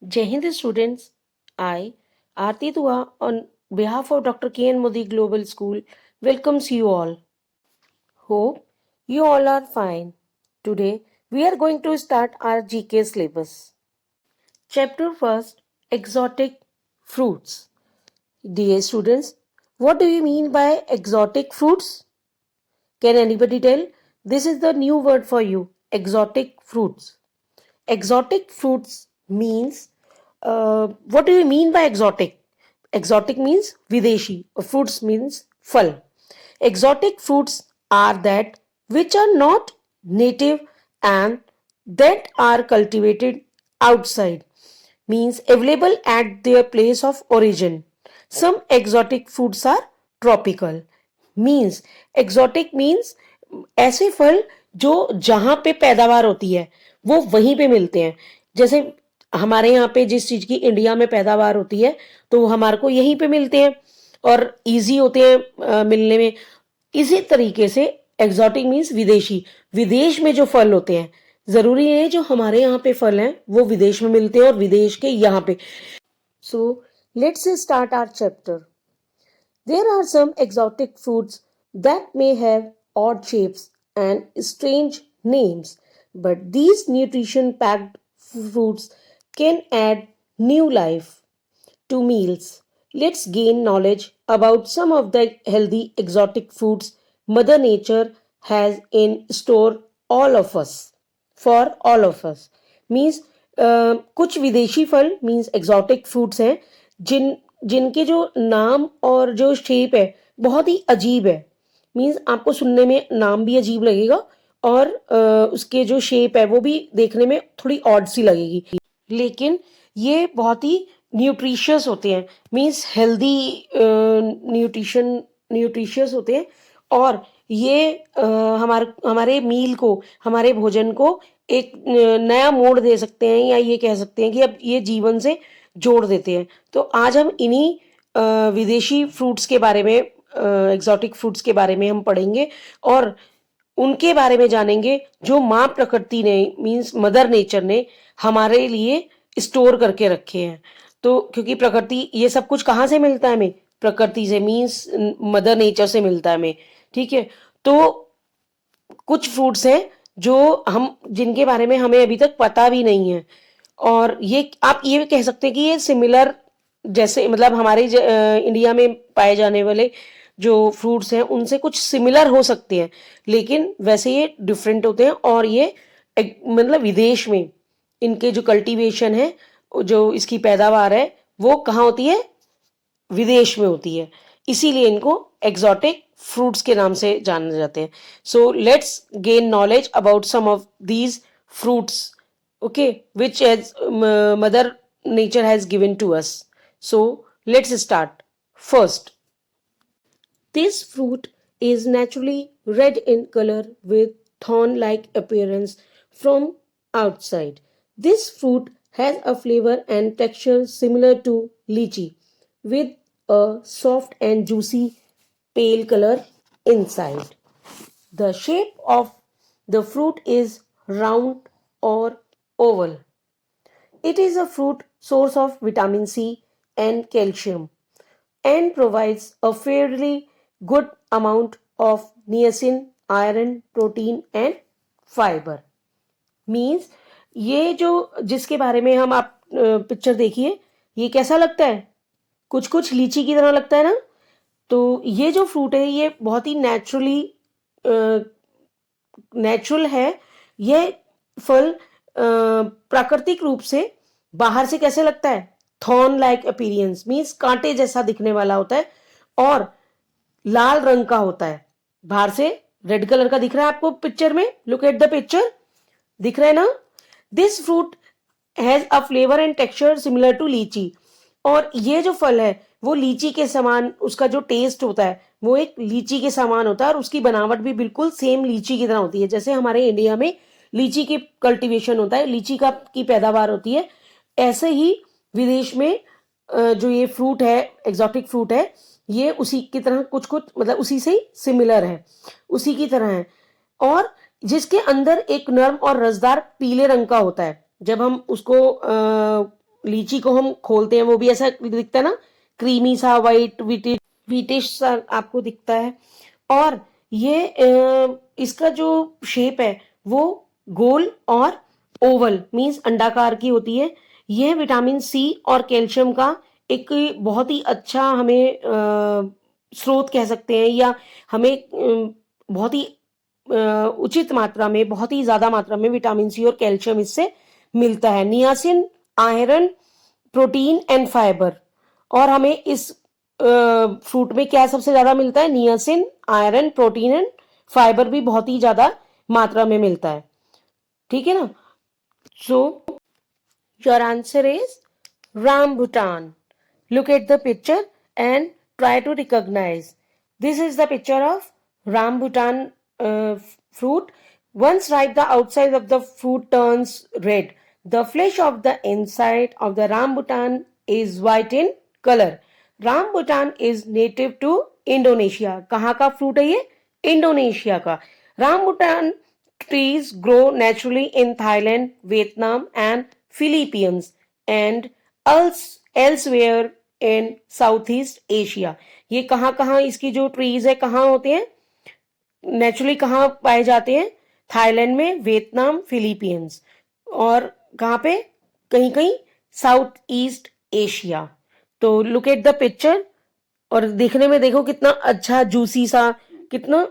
Jai Hind students, I, Aarti Dua, on behalf of Dr. K.N. Modi Global School, welcomes you all. Hope you all are fine. Today, we are going to start our GK syllabus. Chapter first, Exotic Fruits. Dear students, what do you mean by exotic fruits? Can anybody tell? This is the new word for you, exotic fruits. Exotic fruits means, what do you mean by exotic? Exotic means Videshi, or fruits means phal. Exotic fruits are that which are not native and that are cultivated outside, means available at their place of origin. Some exotic fruits are tropical, means exotic means ऐसे फल जो जहां पे पैदावार होती है वो वहीं पे मिलते हैं। जैसे हमारे यहाँ पे जिस चीज की इंडिया में पैदावार होती है तो हमारे को यहीं पे मिलते हैं और इजी होते हैं मिलने में। इसी तरीके से एग्जॉटिक मीन्स विदेशी, विदेश में जो फल होते हैं, जरूरी है जो हमारे यहाँ पे फल हैं वो विदेश में मिलते हैं और विदेश के यहाँ पे। So let's start our chapter. There are some exotic fruits that may have odd shapes and strange names, but these nutrition packed fruits can add new life to meals. Let's gain knowledge about some of the healthy exotic fruits Mother Nature has in store all of us. For all of us. Means कुछ विदेशी फल means exotic fruits हैं जिनके जो नाम और जो shape है बहुत ही अजीब है। मीन्स आपको सुनने में नाम भी अजीब लगेगा और उसके जो शेप है वो भी देखने में थोड़ी ऑड सी लगेगी, लेकिन ये बहुत ही न्यूट्रिशियस होते हैं। मीन्स हेल्दी न्यूट्रिशियस होते हैं और ये हमारे मील को, हमारे भोजन को एक नया मोड़ दे सकते हैं, या ये कह सकते हैं कि अब ये जीवन से जोड़ देते हैं। तो आज हम इन्हीं विदेशी फ्रूट्स के बारे में, एग्जॉटिक फ्रूट्स के बारे में हम पढ़ेंगे और उनके बारे में जानेंगे जो माँ प्रकृति ने, मीन्स मदर नेचर ने हमारे लिए स्टोर करके रखे हैं। तो क्योंकि प्रकृति, ये सब कुछ कहाँ से मिलता है हमें? प्रकृति से, मीन्स मदर नेचर से मिलता है हमें। ठीक है, तो कुछ फ्रूट्स हैं जो हम, जिनके बारे में हमें अभी तक पता भी नहीं है, और ये आप ये कह सकते हैं कि ये सिमिलर, जैसे मतलब हमारे इंडिया में पाए जाने वाले जो फ्रूट्स हैं उनसे कुछ सिमिलर हो सकते हैं, लेकिन वैसे ये डिफरेंट होते हैं। और ये मतलब विदेश में इनके जो कल्टीवेशन है, जो इसकी पैदावार है वो कहाँ होती है? विदेश में होती है, इसीलिए इनको एक्सोटिक फ्रूट्स के नाम से जाने जाते हैं। So let's gain knowledge about some of these fruits, okay, which has mother nature has given to us. So let's start. First, this fruit is naturally red in color with thorn like appearance from outside. This fruit has a flavor and texture similar to lychee with a soft and juicy pale color inside. The shape of the fruit is round or oval. It is a fruit source of vitamin C and calcium and provides a fairly good amount of niacin, iron, protein and fiber. Means ये जो जिसके बारे में हम आप picture देखिए, ये कैसा लगता है? कुछ कुछ लीची की तरह लगता है ना। तो ये जो फ्रूट है ये बहुत ही नेचुरल है। ये फल प्राकृतिक रूप से बाहर से कैसे लगता है? थॉर्न लाइक अपीरियंस, मीन्स कांटे जैसा दिखने वाला होता है और लाल रंग का होता है। बाहर से रेड कलर का दिख रहा है आपको पिक्चर में, लुक एट द पिक्चर, दिख रहा है ना। This fruit has a flavour and texture similar to lychee, और ये जो फल है वो लीची के समान, उसका जो टेस्ट होता है वो एक लीची के समान होता है और उसकी बनावट भी बिल्कुल सेम लीची की तरह होती है। जैसे हमारे इंडिया में लीची की कल्टीवेशन होता है, लीची का की पैदावार होती है, ऐसे ही विदेश में जो ये फ्रूट है, एक्सोटिक फ्रूट है, ये उसी की तरह कुछ कुछ मतलब उसी से ही सिमिलर है, उसी की तरह है। और जिसके अंदर एक नर्म और रसदार पीले रंग का होता है। जब हम उसको लीची को हम खोलते हैं वो भी ऐसा दिखता है ना, क्रीमी सा, वाइट व्हीटिश सा आपको दिखता है। और ये इसका जो शेप है वो गोल और ओवल मीन्स अंडाकार की होती है। यह विटामिन सी और कैल्शियम का एक बहुत ही अच्छा हमें स्रोत कह सकते हैं, या हमें बहुत ही उचित मात्रा में, बहुत ही ज्यादा मात्रा में विटामिन सी और कैल्शियम इससे मिलता है। Niacin, iron, protein and fibre. और हमें इस फ्रूट में क्या सबसे ज्यादा मिलता है? Niacin, iron, protein and fibre भी बहुत ही ज्यादा मात्रा में मिलता है। ठीक है ना? सो your answer is rambutan. Look at the picture and try to recognize. This is the picture of rambutan fruit. Once ripe, the outside of the fruit turns red. The flesh of the inside of the rambutan is white in color. Rambutan is native to Indonesia. कहाँ का fruit है ये? Indonesia का। Rambutan trees grow naturally in Thailand, Vietnam and Philippines and elsewhere in Southeast Asia. ये कहाँ कहाँ इसकी जो ट्रीज है कहाँ होते हैं? नेचुरली कहाँ पाए जाते हैं? थाईलैंड में, वियतनाम, फिलीपींस और कहाँ पे? कहीं कहीं साउथ ईस्ट एशिया। तो लुक एट द पिक्चर और देखने में देखो कितना अच्छा जूसी सा, कितना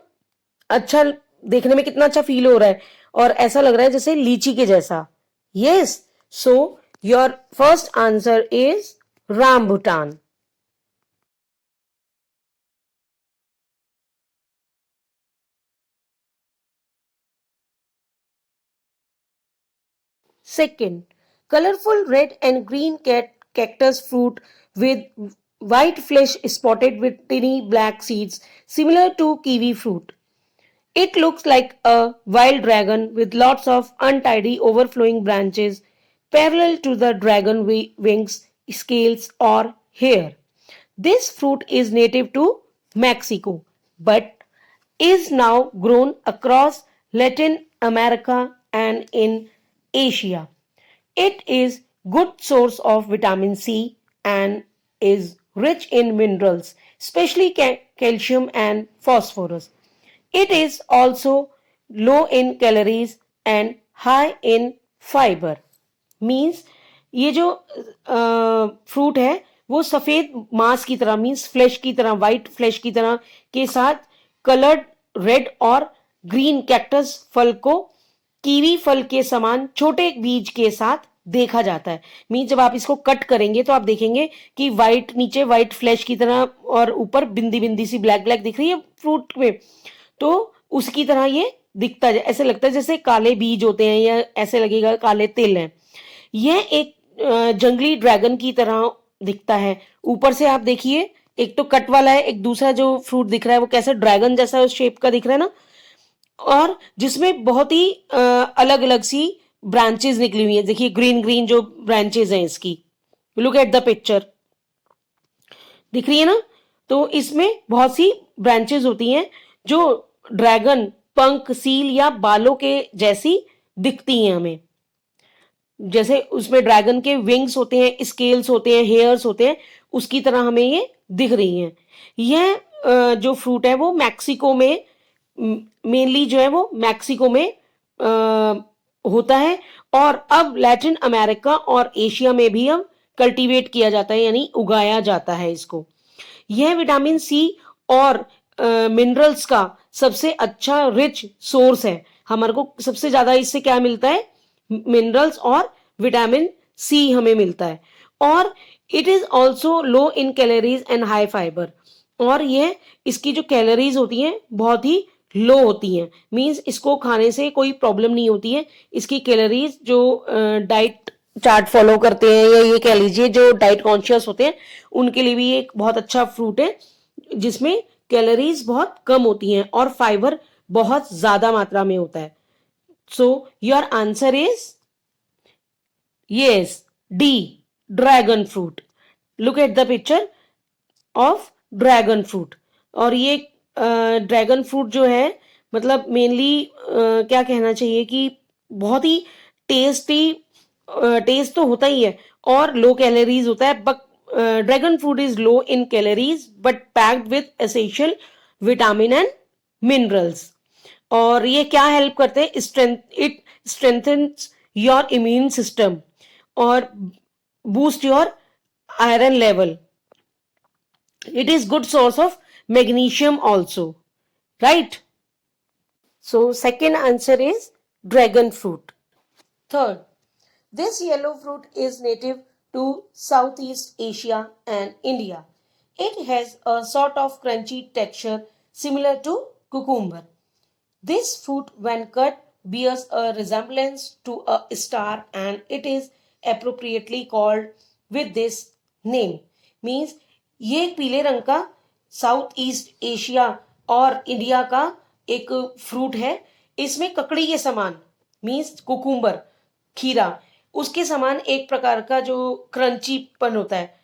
अच्छा देखने में, कितना अच्छा फील हो रहा है और ऐसा लग रहा है जैसे लीची के जैसा। Yes, so your first answer is rambutan. Second, colorful red and green cactus fruit with white flesh spotted with tiny black seeds, similar to kiwi fruit. It looks like a wild dragon with lots of untidy overflowing branches parallel to the dragon wings, scales, or hair. This fruit is native to Mexico but is now grown across Latin America and in Asia. It is good source of vitamin C and is rich in minerals, especially calcium and phosphorus. It is also low in calories and high in fiber. Means ये जो fruit है वो सफेद मांस की तरह, means flash की तरह, वाइट फ्लैश की तरह के साथ कलर्ड रेड और ग्रीन कैक्टस फल को कीवी फल के समान छोटे बीज के साथ देखा जाता है। मीन्स जब आप इसको कट करेंगे तो आप देखेंगे कि वाइट, नीचे वाइट फ्लैश की तरह और ऊपर बिंदी बिंदी सी ब्लैक ब्लैक दिख रही है फ्रूट में, तो उसकी तरह ये दिखता है। ऐसे लगता है जैसे काले बीज होते हैं या ऐसे लगेगा काले तिल हैं। यह एक जंगली ड्रैगन की तरह दिखता है। ऊपर से आप देखिए, एक तो कट वाला है, एक दूसरा जो फ्रूट दिख रहा है वो कैसे ड्रैगन जैसा उस शेप का दिख रहा है ना, और जिसमें बहुत ही अलग अलग सी ब्रांचेस निकली हुई है। देखिए ग्रीन ग्रीन जो ब्रांचेस हैं इसकी, लुक एट द पिक्चर, दिख रही है ना? तो इसमें बहुत सी ब्रांचेस होती हैं जो ड्रैगन पंख, सील या बालों के जैसी दिखती हैं हमें। जैसे उसमें ड्रैगन के विंग्स होते हैं, स्केल्स होते हैं, हेयर्स होते हैं, उसकी तरह हमें ये दिख रही हैं। यह जो फ्रूट है वो मैक्सिको में, मेनली जो है वो मैक्सिको में होता है और अब लैटिन अमेरिका और एशिया में भी अब कल्टीवेट किया जाता है, यानी उगाया जाता है इसको। यह विटामिन सी और मिनरल्स का सबसे अच्छा रिच सोर्स है। हमारे को सबसे ज्यादा इससे क्या मिलता है? मिनरल्स और विटामिन सी हमें मिलता है। और it is also low in calories and high fibre. और यह, इसकी जो कैलोरीज होती हैं बहुत ही लो होती हैं, मीन्स इसको खाने से कोई प्रॉब्लम नहीं होती है। इसकी कैलोरीज जो डाइट चार्ट फॉलो करते हैं या ये कह लीजिए जो डाइट कॉन्शियस होते हैं उनके लिए भी एक बहुत अच्छा फ्रूट है जिसमें कैलोरीज बहुत कम होती हैं और फाइबर बहुत ज्यादा मात्रा में होता है। So your answer is yes, D, dragon fruit. Look at the picture of dragon fruit. और ये ड्रैगन फ्रूट जो है, मतलब मेनली क्या कहना चाहिए कि बहुत ही टेस्टी, टेस्ट तो होता ही है और लो कैलोरीज होता है, but dragon fruit is low in calories but packed with essential vitamin and minerals. और ये क्या हेल्प करते हैं, it strengthens your immune system और boost your iron level. It is good source of magnesium also, right? So second answer is dragon fruit. Third, this yellow fruit is native to Southeast Asia and India. It has a sort of crunchy texture similar to cucumber. This fruit, when cut, bears a resemblance to a star and it is appropriately called with this name. Means ये एक पीले रंग का south east Asia और India का एक fruit है। इसमें ककड़ी के समान, मीन्स कुकुम्बर, खीरा, उसके समान एक प्रकार का जो क्रंचीपन होता है,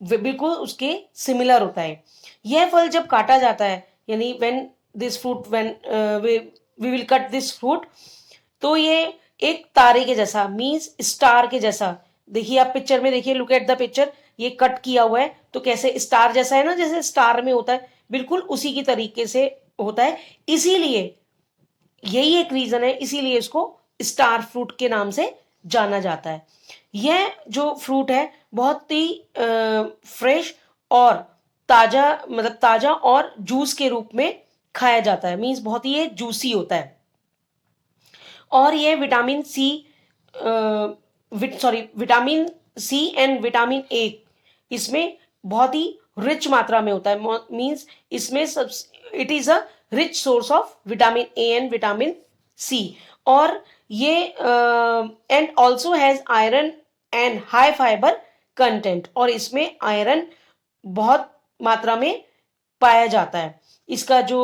बिल्कुल उसके सिमिलर होता है। यह फल जब काटा जाता है, यानी when this fruit when we will cut this fruit, तो ये एक तारे के जैसा, मीन्स स्टार के जैसा, देखिए आप पिक्चर में देखिए, लुक एट द पिक्चर, ये कट किया हुआ है तो कैसे स्टार जैसा है ना, जैसे स्टार में होता है, बिल्कुल उसी की तरीके से होता है। इसीलिए यही एक रीजन है, इसीलिए इसको स्टार फ्रूट के नाम से जाना जाता है। यह जो फ्रूट है बहुत ही फ्रेश और ताजा, मतलब ताजा और जूस के रूप में खाया जाता है, मीन्स बहुत ही ये जूसी होता है। और ये vitamin C, vitamin C and vitamin A इसमें बहुत ही रिच मात्रा में होता है, मीन्स इसमें सब, it is a rich source of vitamin A and vitamin C. और ये and also has iron and high fibre content, और इसमें आयरन बहुत मात्रा में पाया जाता है। इसका जो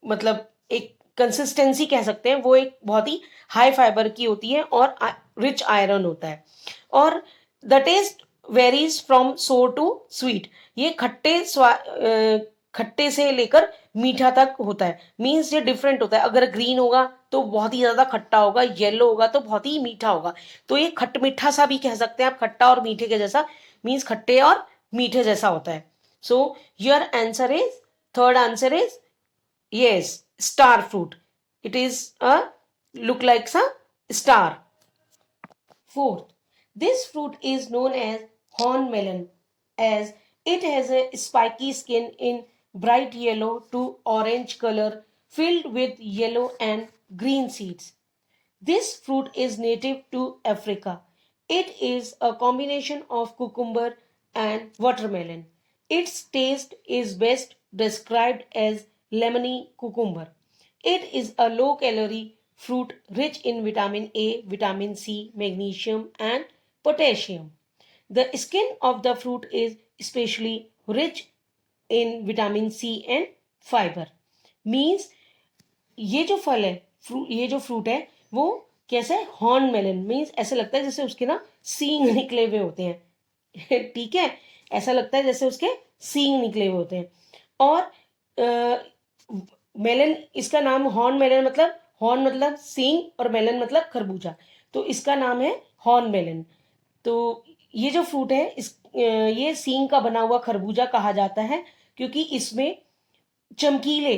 मतलब एक कंसिस्टेंसी कह सकते हैं, वो एक बहुत ही हाई फाइबर की होती है और रिच आयरन होता है। और द टेस्ट वेरीज फ्रॉम सोर टू स्वीट, ये खट्टे से लेकर मीठा तक होता है, मीन्स ये डिफरेंट होता है। अगर ग्रीन होगा तो बहुत ही ज्यादा खट्टा होगा, येलो होगा तो बहुत ही मीठा होगा, तो ये खट मीठा सा भी कह सकते हैं आप, खट्टा और मीठे के जैसा, मीन्स खट्टे और मीठे जैसा होता है। So your answer is, third answer is yes, star fruit. It is a look like a star. Fourth, this fruit is known as horn melon as it has a spiky skin in bright yellow to orange color filled with yellow and green seeds. This fruit is native to Africa. It is a combination of cucumber and watermelon. Its taste is best described as lemony cucumber. It is a low calorie fruit rich in vitamin A, vitamin C, magnesium, and potassium. The skin of the fruit is especially rich in vitamin C and fiber. Means ये जो फल है, ये जो fruit है वो कैसे, horn melon, means ऐसे लगता है जैसे उसके ना सींग निकले हुए होते हैं ठीक है, ऐसा लगता है जैसे उसके सींग निकले हुए होते हैं। और मेलन, इसका नाम हॉर्न मेलन, मतलब हॉर्न मतलब सींग और मेलन मतलब खरबूजा, तो इसका नाम है हॉर्न मेलन। तो ये जो फ्रूट है ये सींग का बना हुआ खरबूजा कहा जाता है, क्योंकि इसमें चमकीले,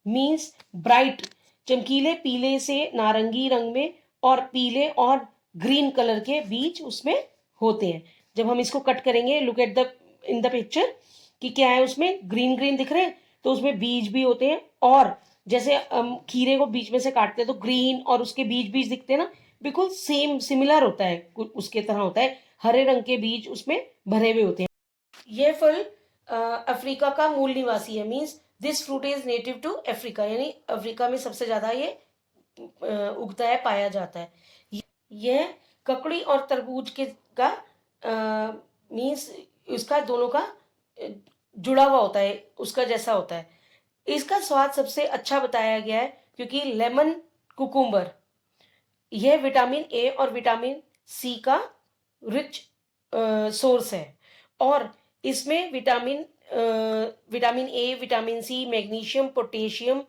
मीन्स ब्राइट, चमकीले पीले से नारंगी रंग में और पीले और ग्रीन कलर के बीज उसमें होते हैं। जब हम इसको कट करेंगे, look at the in the picture कि क्या है, उसमें ग्रीन ग्रीन दिख रहे हैं, तो उसमें बीज भी होते हैं। और जैसे हम खीरे को बीच में से काटते हैं तो ग्रीन और उसके बीज बीज दिखते हैं ना, बिल्कुल सेम सिमिलर होता है, उसके तरह होता है, हरे रंग के बीज उसमें भरे हुए होते हैं। यह फल अफ्रीका का मूल निवासी है, means this fruit is native to Africa, यानी अफ्रीका में सबसे ज्यादा ये उगता है, पाया जाता है। यह ककड़ी और तरबूज के का मीन्स इसका दोनों का जुड़ा हुआ होता है, उसका जैसा होता है। इसका स्वाद सबसे अच्छा बताया गया है क्योंकि लेमन कुकुम्बर, यह विटामिन ए और विटामिन सी का रिच सोर्स है, और इसमें vitamin A, vitamin C, magnesium, potassium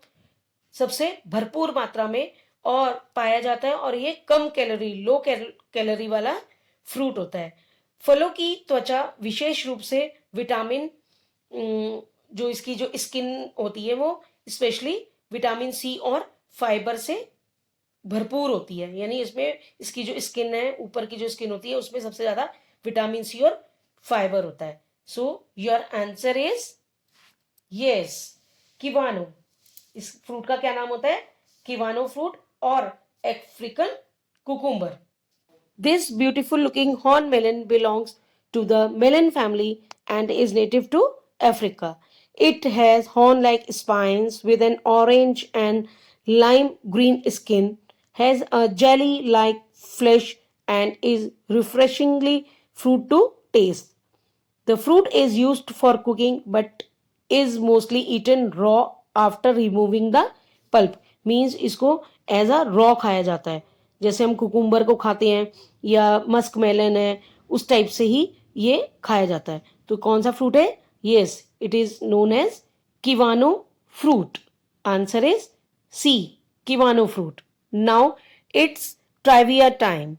सबसे भरपूर मात्रा में और पाया जाता है, और ये कम कैलोरी, लो कैलोरी वाला फ्रूट होता है। फलों की त्वचा विशेष रूप से विटामिन जो इसकी जो स्किन होती है वो स्पेशली विटामिन सी और फाइबर से भरपूर होती है। यानी इसमें इसकी जो स्किन है, ऊपर की जो स्किन होती है, उसमें सबसे ज्यादा विटामिन सी और फाइबर होता है। So your answer is yes, kiwano. इस फ्रूट का क्या नाम होता है? किवानो फ्रूट और African cucumber. This beautiful looking horn melon belongs to the melon family and is native to Africa. It has horn like spines with an orange and lime green skin, has a jelly like flesh, and is refreshingly fruit to taste. The fruit is used for cooking but is mostly eaten raw after removing the pulp. Means इसको as a raw खाया जाता है, जैसे हम cucumber को खाते हैं या मस्क मेलन है, उस टाइप से ही ये खाया जाता है। तो कौन सा फ्रूट है? Yes, it is known as kiwano fruit. Answer is C, kiwano fruit. Now it's trivia time.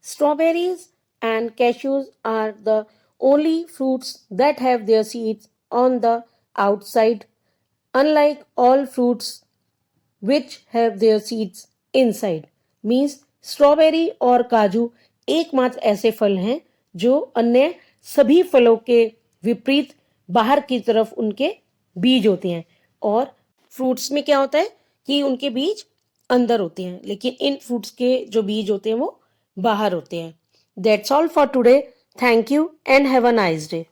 Strawberries and cashews are the only fruits that have their seeds on the outside, unlike all fruits which have their seeds inside. Means strawberry और काजू एकमात्र ऐसे फल हैं जो अन्य सभी फलों के विपरीत बाहर की तरफ उनके बीज होते हैं, और फ्रूट्स में क्या होता है कि उनके बीज अंदर होते हैं, लेकिन इन फ्रूट्स के जो बीज होते हैं वो बाहर होते हैं। That's all for today. Thank you and have a nice day.